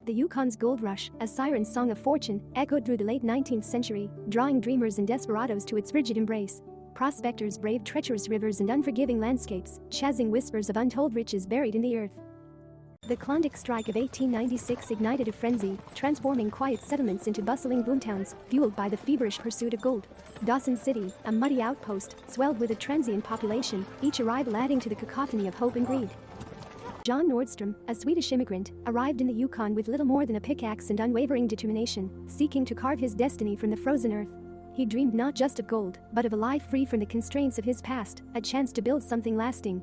The Yukon's gold rush, a siren song of fortune, echoed through the late 19th century, drawing dreamers and desperados to its frigid embrace. Prospectors braved treacherous rivers and unforgiving landscapes, chasing whispers of untold riches buried in the earth. The Klondike Strike of 1896 ignited a frenzy, transforming quiet settlements into bustling boomtowns, fueled by the feverish pursuit of gold. Dawson City, a muddy outpost, swelled with a transient population, each arrival adding to the cacophony of hope and greed. John Nordstrom, a Swedish immigrant, arrived in the Yukon with little more than a pickaxe and unwavering determination, seeking to carve his destiny from the frozen earth. He dreamed not just of gold, but of a life free from the constraints of his past, a chance to build something lasting.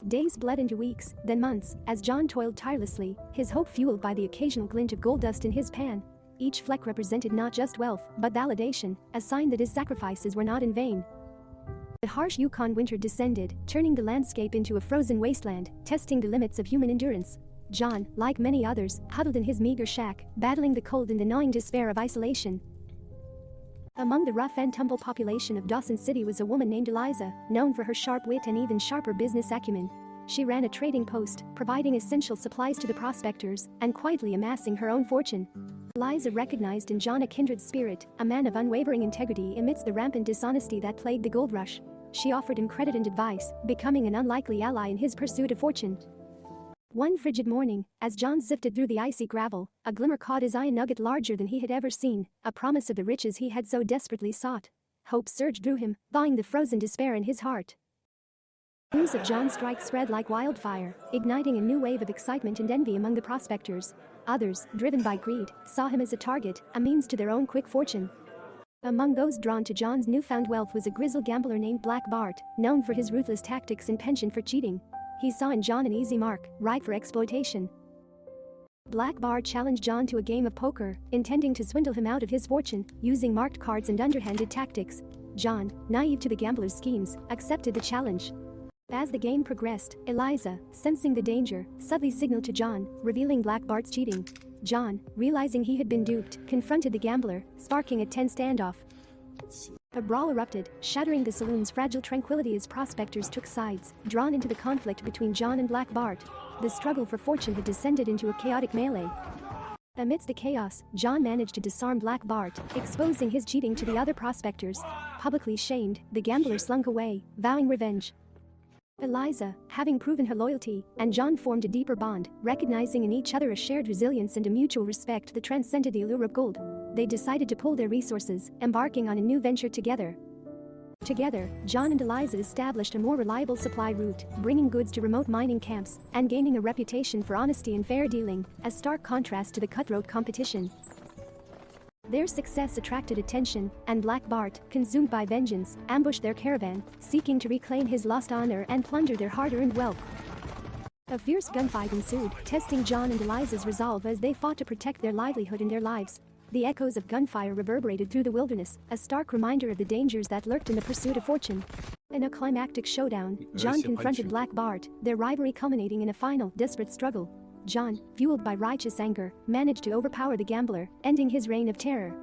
Days bled into weeks, then months, as John toiled tirelessly, his hope fueled by the occasional glint of gold dust in his pan. Each fleck represented not just wealth, but validation, a sign that his sacrifices were not in vain. The harsh Yukon winter descended, turning the landscape into a frozen wasteland, testing the limits of human endurance. John, like many others, huddled in his meager shack, battling the cold and the gnawing despair of isolation. Among the rough and tumble population of Dawson City was a woman named Eliza, known for her sharp wit and even sharper business acumen. She ran a trading post, providing essential supplies to the prospectors, and quietly amassing her own fortune. Eliza recognized in John a kindred spirit, a man of unwavering integrity amidst the rampant dishonesty that plagued the gold rush. She offered him credit and advice, becoming an unlikely ally in his pursuit of fortune. One frigid morning, as John sifted through the icy gravel, a glimmer caught his eye, a nugget larger than he had ever seen, a promise of the riches he had so desperately sought. Hope surged through him, thawing the frozen despair in his heart. News of John's strike spread like wildfire, igniting a new wave of excitement and envy among the prospectors. Others, driven by greed, saw him as a target, a means to their own quick fortune. Among those drawn to John's newfound wealth was a grizzled gambler named Black Bart, known for his ruthless tactics and penchant for cheating. He saw in John an easy mark, ripe for exploitation. Black Bart challenged John to a game of poker, intending to swindle him out of his fortune, using marked cards and underhanded tactics. John, naive to the gambler's schemes, accepted the challenge. As the game progressed, Eliza, sensing the danger, subtly signaled to John, revealing Black Bart's cheating. John, realizing he had been duped, confronted the gambler, sparking a tense standoff. A brawl erupted, shattering the saloon's fragile tranquility as prospectors took sides, drawn into the conflict between John and Black Bart. The struggle for fortune had descended into a chaotic melee. Amidst the chaos, John managed to disarm Black Bart, exposing his cheating to the other prospectors. Publicly shamed, the gambler slunk away, vowing revenge. Eliza, having proven her loyalty, and John formed a deeper bond, recognizing in each other a shared resilience and a mutual respect that transcended the allure of gold. They decided to pool their resources, embarking on a new venture together. Together, John and Eliza established a more reliable supply route, bringing goods to remote mining camps, and gaining a reputation for honesty and fair dealing, a stark contrast to the cutthroat competition. Their success attracted attention, and Black Bart, consumed by vengeance, ambushed their caravan, seeking to reclaim his lost honor and plunder their hard-earned wealth. A fierce gunfight ensued, testing John and Eliza's resolve as they fought to protect their livelihood and their lives. The echoes of gunfire reverberated through the wilderness, a stark reminder of the dangers that lurked in the pursuit of fortune. In a climactic showdown, John confronted Black Bart, their rivalry culminating in a final, desperate struggle. John, fueled by righteous anger, managed to overpower the gambler, ending his reign of terror.